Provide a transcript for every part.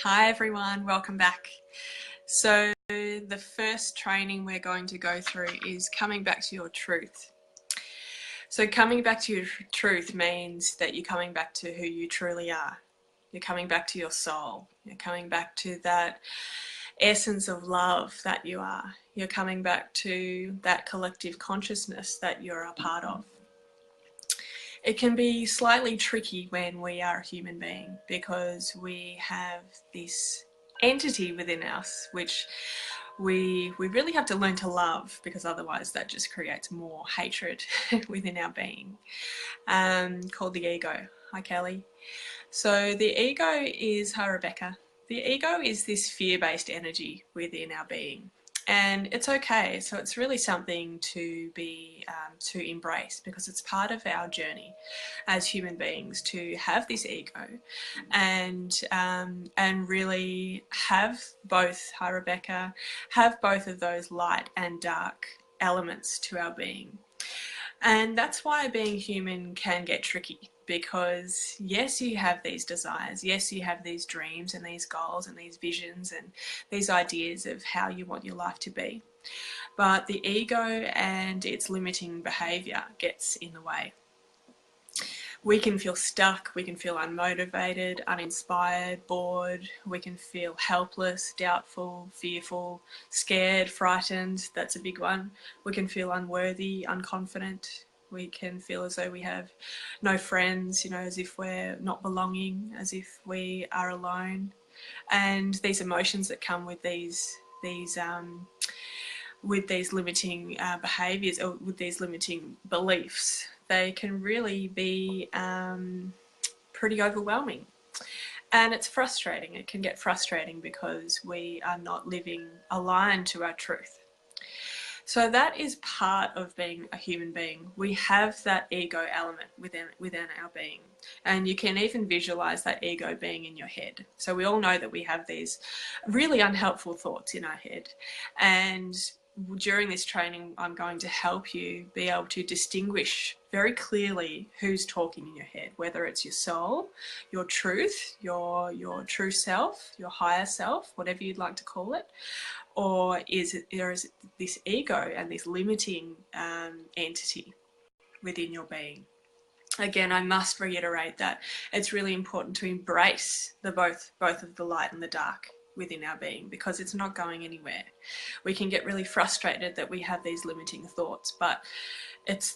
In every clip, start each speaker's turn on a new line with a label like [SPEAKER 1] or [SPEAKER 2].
[SPEAKER 1] Hi everyone, welcome back. So the first training we're going to go through is coming back to your truth. So coming back to your truth means that you're coming back to who you truly are. You're coming back to your soul. You're coming back to that essence of love that you are. You're coming back to that collective consciousness that you're a part of. It can be slightly tricky when we are a human being because we have this entity within us which we really have to learn to love, because otherwise that just creates more hatred within our being, called the ego. Hi Kelly. So the ego is, hi Rebecca. The ego is this fear-based energy within our being, and it's okay. So it's really something to be to embrace, because it's part of our journey as human beings to have this ego, and really have both. Hi Rebecca, have both of those light and dark elements to our being. And that's why being human can get tricky, because yes, you have these desires, yes, you have these dreams and these goals and these visions and these ideas of how you want your life to be. But the ego and its limiting behavior gets in the way. We can feel stuck, we can feel unmotivated, uninspired, bored, we can feel helpless, doubtful, fearful, scared, frightened. That's a big one. We can feel unworthy, unconfident. We can feel as though we have no friends, as if we're not belonging, as if we are alone. And these emotions that come with these limiting behaviours, or with these limiting beliefs, they can really be pretty overwhelming. And it's frustrating. It can get frustrating because we are not living aligned to our truth. So that is part of being a human being. We have that ego element within our being. And you can even visualize that ego being in your head. So we all know that we have these really unhelpful thoughts in our head. And during this training, I'm going to help you be able to distinguish very clearly who's talking in your head, whether it's your soul, your truth, your true self, your higher self, whatever you'd like to call it, or is there is this ego and this limiting entity within your being. Again, I must reiterate that it's really important to embrace the both of the light and the dark within our being, because it's not going anywhere. We can get really frustrated that we have these limiting thoughts, but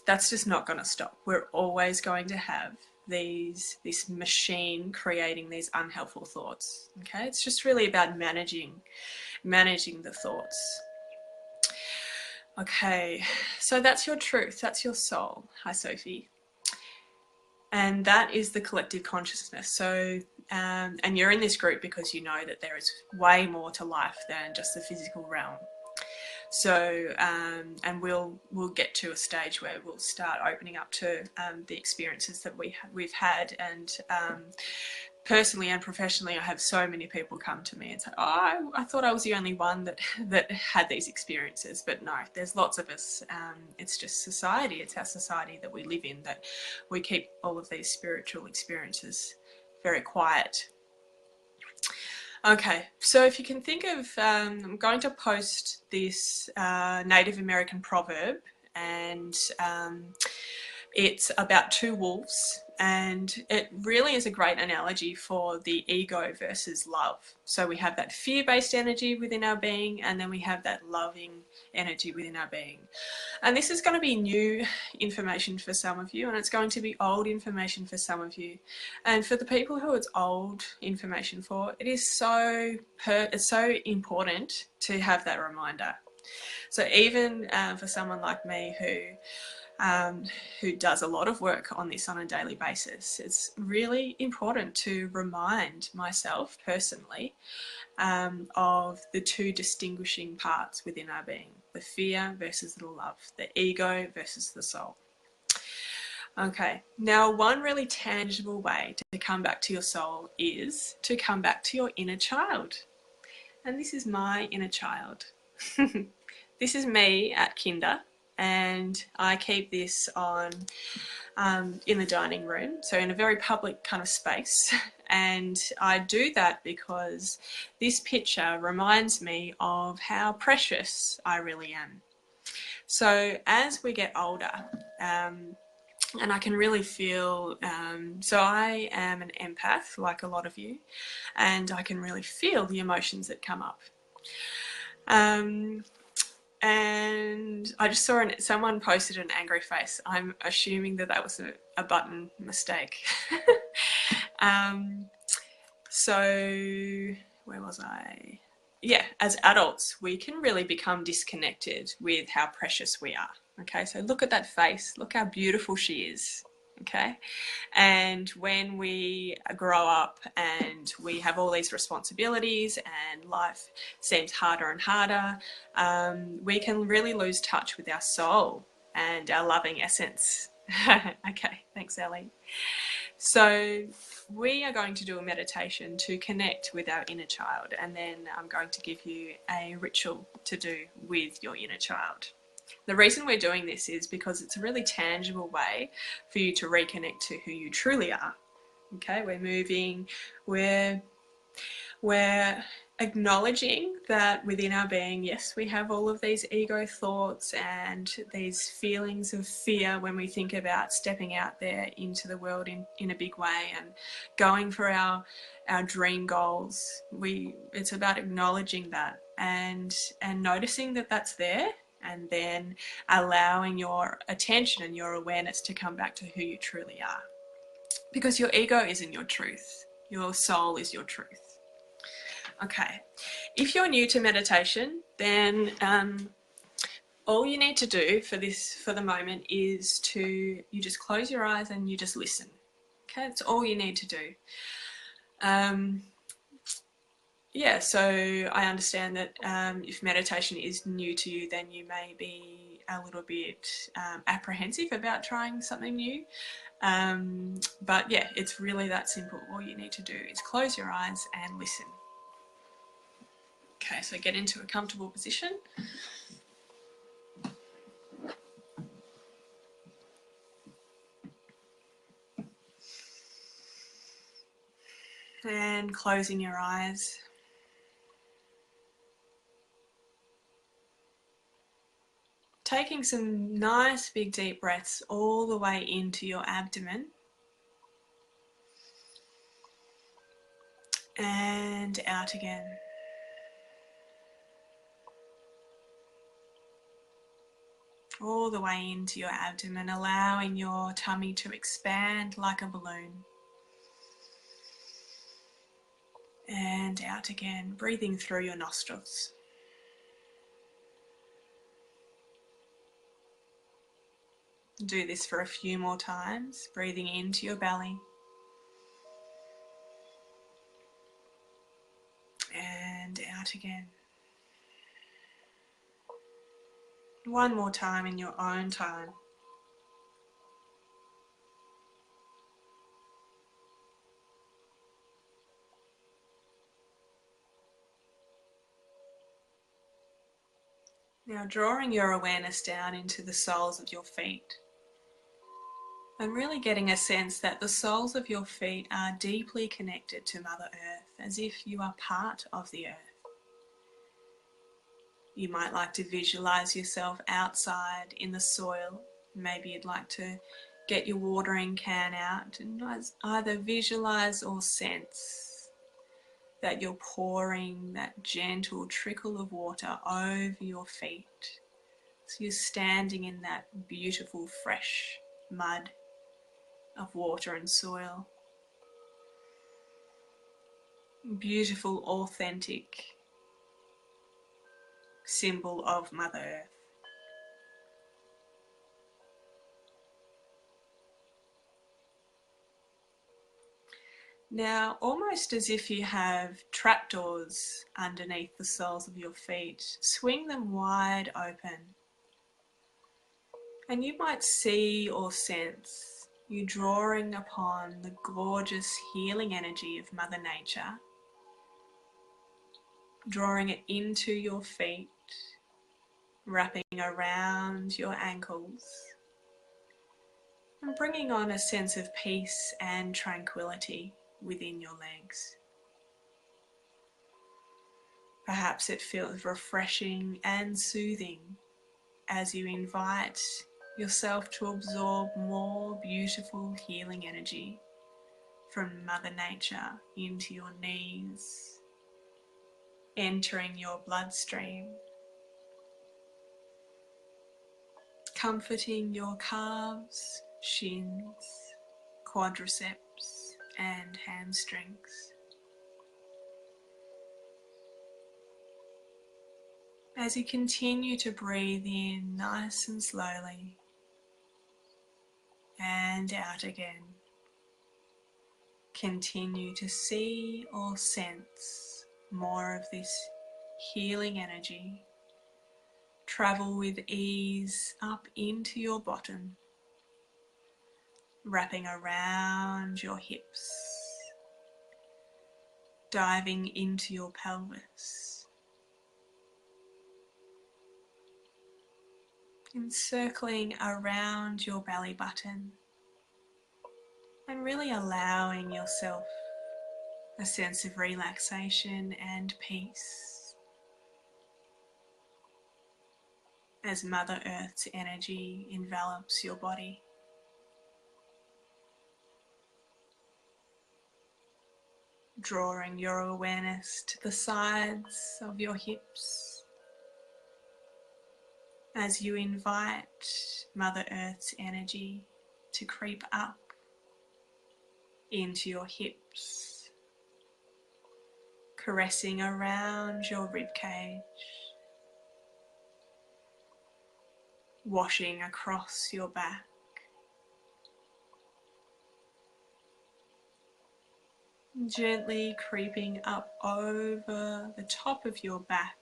[SPEAKER 1] that's just not going to stop. We're always going to have this machine creating these unhelpful thoughts. Okay, it's just really about managing the thoughts. Okay, so that's your truth, that's your soul. Hi Sophie. And that is the collective consciousness. So and you're in this group because you know that there is way more to life than just the physical realm. So and we'll get to a stage where we'll start opening up to the experiences that we've had. And personally and professionally, I have so many people come to me and say, "Oh, I thought I was the only one that had these experiences," but no, there's lots of us. It's just society. It's our society that we live in, that we keep all of these spiritual experiences very quiet. Okay, so if you can think of, I'm going to post this Native American proverb, and it's about two wolves, and it really is a great analogy for the ego versus love. So we have that fear-based energy within our being, and then we have that loving energy within our being. And this is going to be new information for some of you, and it's going to be old information for some of you. And for the people who it's old information for, it's so important to have that reminder. So even for someone like me who does a lot of work on this on a daily basis, it's really important to remind myself personally of the two distinguishing parts within our being: the fear versus the love, the ego versus the soul. Okay, now one really tangible way to come back to your soul is to come back to your inner child. And this is my inner child. This is me at kinder, and I keep this on in the dining room, so in a very public kind of space. And I do that because this picture reminds me of how precious I really am. So as we get older, and I can really feel, so I am an empath like a lot of you, and I can really feel the emotions that come up. And I just saw someone posted an angry face. I'm assuming that that was a button mistake. So where was I? Yeah, as adults, we can really become disconnected with how precious we are. Okay, so look at that face. Look how beautiful she is. Okay, and when we grow up and we have all these responsibilities and life seems harder and harder, we can really lose touch with our soul and our loving essence. Okay, thanks, Ellie. So we are going to do a meditation to connect with our inner child, and then I'm going to give you a ritual to do with your inner child. The reason we're doing this is because it's a really tangible way for you to reconnect to who you truly are. Okay, we're acknowledging that within our being, yes, we have all of these ego thoughts and these feelings of fear when we think about stepping out there into the world in a big way and going for our dream goals. It's about acknowledging that and noticing that that's there, and then allowing your attention and your awareness to come back to who you truly are. Because your ego isn't your truth. Your soul is your truth. Okay, if you're new to meditation, then all you need to do for the moment is you just close your eyes and you just listen. Okay, that's all you need to do. Yeah, so I understand that if meditation is new to you, then you may be a little bit apprehensive about trying something new. But yeah, it's really that simple. All you need to do is close your eyes and listen. Okay, so get into a comfortable position. And closing your eyes. Taking some nice big deep breaths all the way into your abdomen. And out again. All the way into your abdomen, allowing your tummy to expand like a balloon. And out again, breathing through your nostrils. Do this for a few more times, breathing into your belly. And out again. One more time in your own time. Now drawing your awareness down into the soles of your feet. And really getting a sense that the soles of your feet are deeply connected to Mother Earth, as if you are part of the earth. You might like to visualize yourself outside in the soil. Maybe you'd like to get your watering can out and either visualize or sense that you're pouring that gentle trickle of water over your feet. So you're standing in that beautiful fresh mud of water and soil. Beautiful, authentic symbol of Mother Earth. Now, almost as if you have trapdoors underneath the soles of your feet, swing them wide open. And you might see or sense you drawing upon the gorgeous healing energy of Mother Nature, drawing it into your feet, wrapping around your ankles and bringing on a sense of peace and tranquility within your legs. Perhaps it feels refreshing and soothing as you invite yourself to absorb more beautiful healing energy from Mother Nature into your knees, entering your bloodstream, comforting your calves, shins, quadriceps and hamstrings. As you continue to breathe in nice and slowly and out again, continue to see or sense more of this healing energy travel with ease up into your bottom, wrapping around your hips, diving into your pelvis, encircling around your belly button, and really allowing yourself a sense of relaxation and peace as Mother Earth's energy envelops your body. Drawing your awareness to the sides of your hips as you invite Mother Earth's energy to creep up into your hips, caressing around your ribcage, washing across your back, gently creeping up over the top of your back,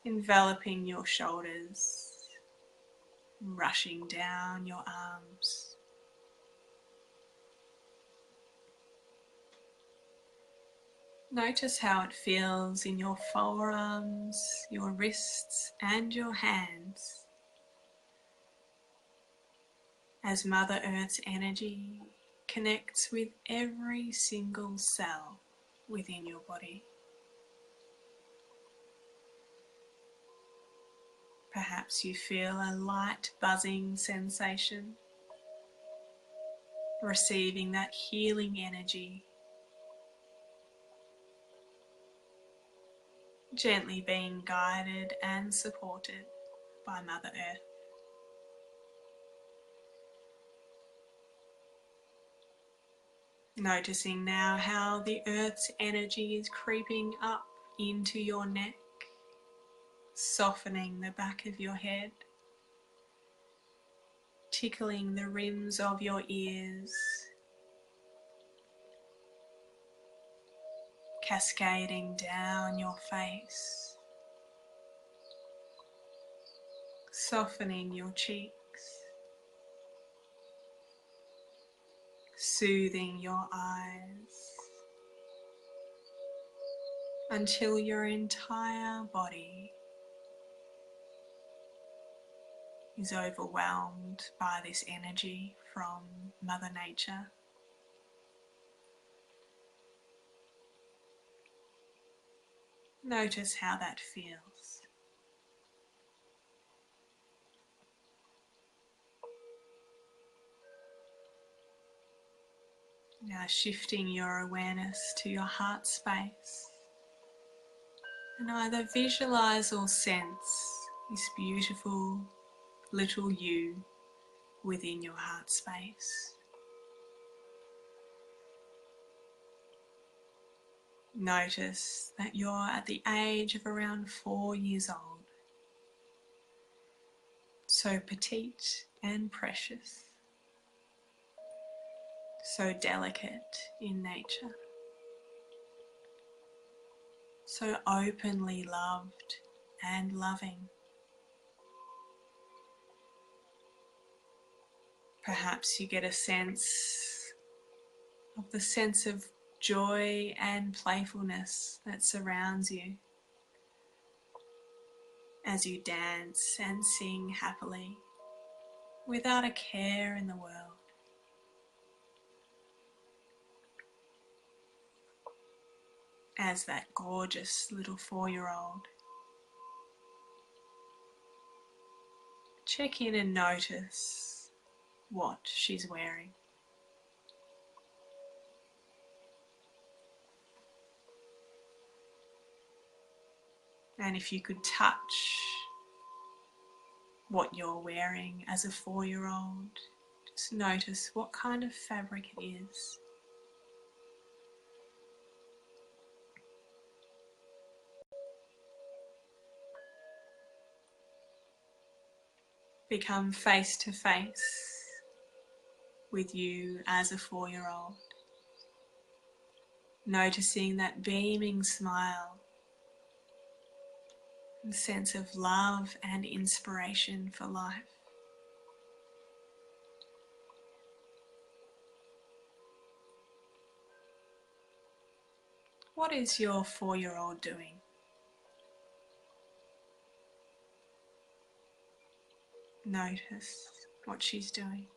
[SPEAKER 1] enveloping your shoulders, rushing down your arms. Notice how it feels in your forearms, your wrists and your hands as Mother Earth's energy connects with every single cell within your body. Perhaps you feel a light buzzing sensation, receiving that healing energy, gently being guided and supported by Mother Earth. Noticing now how the Earth's energy is creeping up into your neck, softening the back of your head, tickling the rims of your ears, cascading down your face, softening your cheeks, soothing your eyes, until your entire body is overwhelmed by this energy from Mother Nature. Notice how that feels. Now shifting your awareness to your heart space, and either visualize or sense this beautiful little you within your heart space. Notice that you're at the age of around 4 years old, so petite and precious, so delicate in nature, so openly loved and loving. Perhaps you get a sense of the sense of joy and playfulness that surrounds you as you dance and sing happily without a care in the world. As that gorgeous little 4-year-old, check in and notice what she's wearing. And if you could touch what you're wearing as a 4-year-old, just notice what kind of fabric it is. Become face to face with you as a 4-year-old, noticing that beaming smile and sense of love and inspiration for life. What is your 4-year-old doing? Notice what she's doing.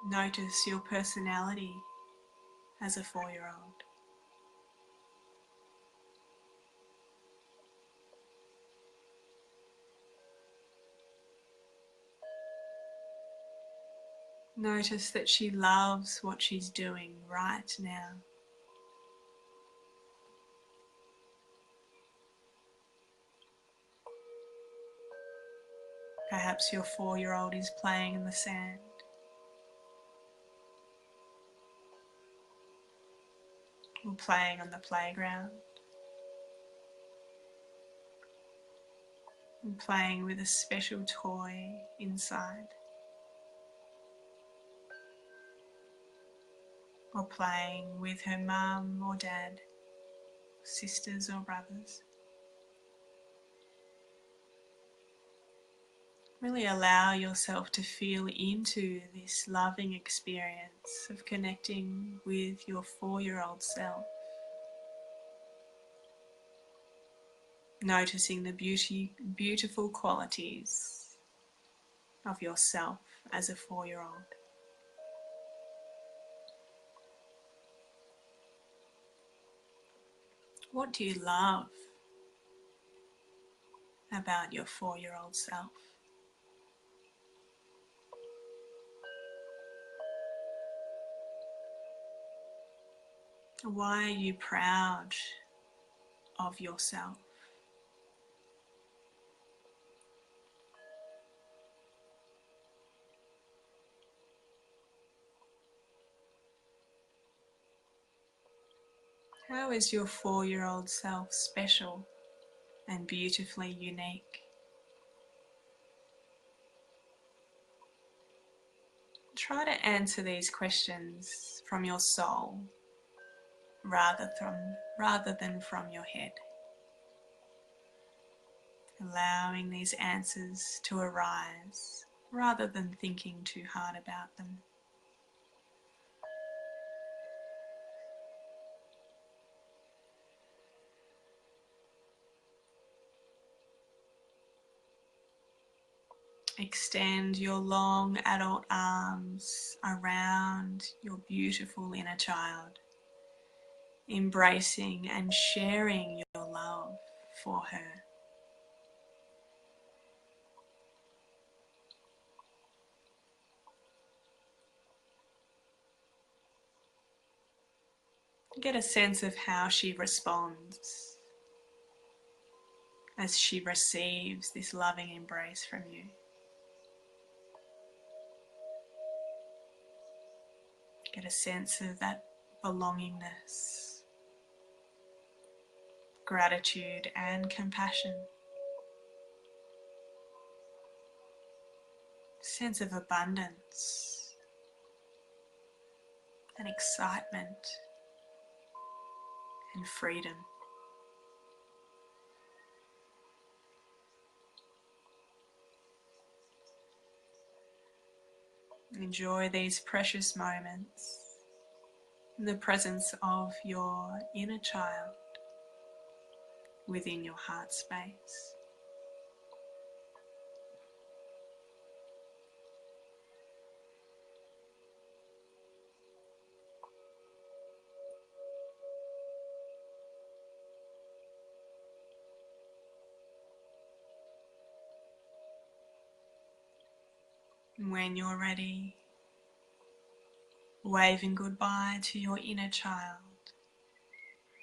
[SPEAKER 1] Notice your personality as a 4-year-old. Notice that she loves what she's doing right now. Perhaps your 4-year-old is playing in the sand, or playing on the playground, and playing with a special toy inside, or playing with her mum or dad, sisters or brothers. Really allow yourself to feel into this loving experience of connecting with your 4-year-old self. Noticing the beautiful qualities of yourself as a 4-year-old. What do you love about your 4-year-old self? Why are you proud of yourself? How is your 4-year-old self special and beautifully unique? Try to answer these questions from your soul rather than from your head. Allowing these answers to arise rather than thinking too hard about them. Extend your long adult arms around your beautiful inner child, embracing and sharing your love for her. Get a sense of how she responds as she receives this loving embrace from you. Get a sense of that belongingness, gratitude and compassion. Sense of abundance and excitement and freedom. Enjoy these precious moments in the presence of your inner child within your heart space. When you're ready, waving goodbye to your inner child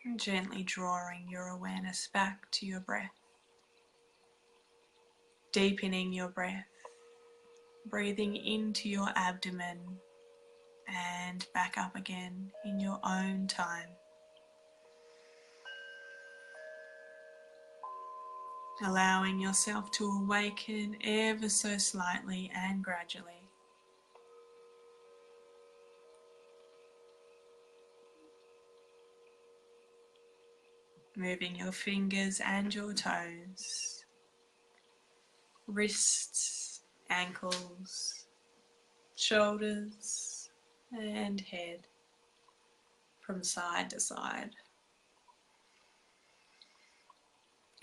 [SPEAKER 1] and gently drawing your awareness back to your breath, deepening your breath, breathing into your abdomen and back up again in your own time. Allowing yourself to awaken ever so slightly and gradually. Moving your fingers and your toes, wrists, ankles, shoulders and head from side to side.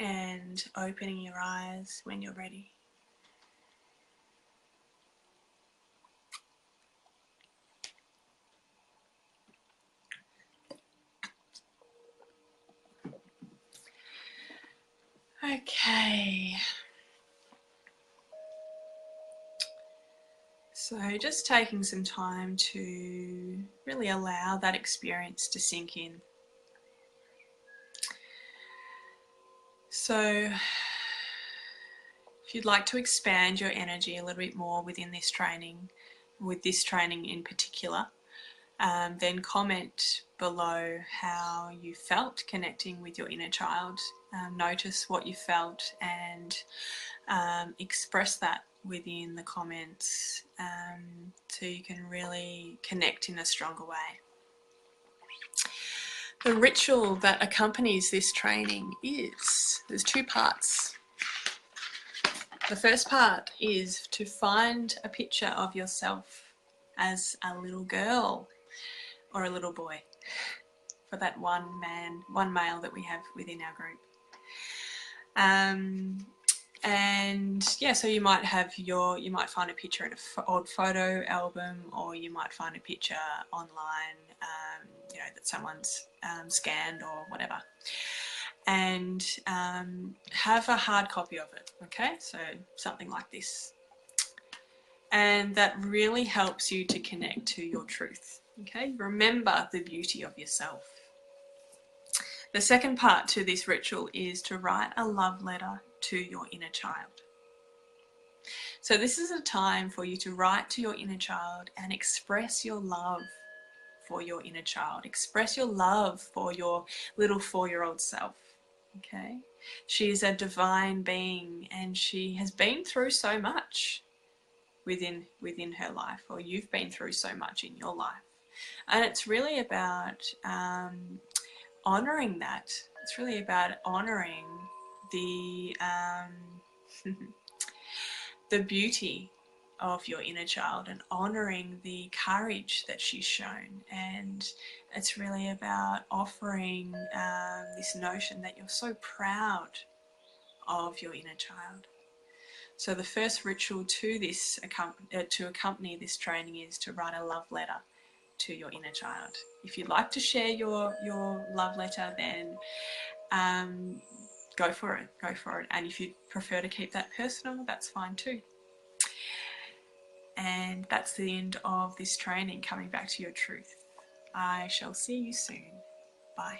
[SPEAKER 1] And opening your eyes when you're ready. Okay. So just taking some time to really allow that experience to sink in. So if you'd like to expand your energy a little bit more within this training, with this training in particular, then comment below how you felt connecting with your inner child. Notice what you felt and express that within the comments so you can really connect in a stronger way. The ritual that accompanies this training there's two parts. The first part is to find a picture of yourself as a little girl or a little boy for that one male that we have within our group. And yeah, so you might find a picture in an old photo album, or you might find a picture online, that someone's scanned or whatever, and have a hard copy of it. Okay, so something like this, and that really helps you to connect to your truth. Okay, remember the beauty of yourself. The second part to this ritual is to write a love letter to your inner child. So this is a time for you to write to your inner child and express your love for your inner child. Express your love for your little 4-year-old self. Okay? She is a divine being and she has been through so much within her life, or you've been through so much in your life. And it's really about honoring that. It's really about honoring the the beauty of your inner child and honoring the courage that she's shown. And it's really about offering this notion that you're so proud of your inner child. So the first ritual to this to accompany this training is to write a love letter to your inner child. If you'd like to share your love letter, then go for it. And if you prefer to keep that personal, that's fine too. And that's the end of this training, coming back to your truth. I shall see you soon. Bye.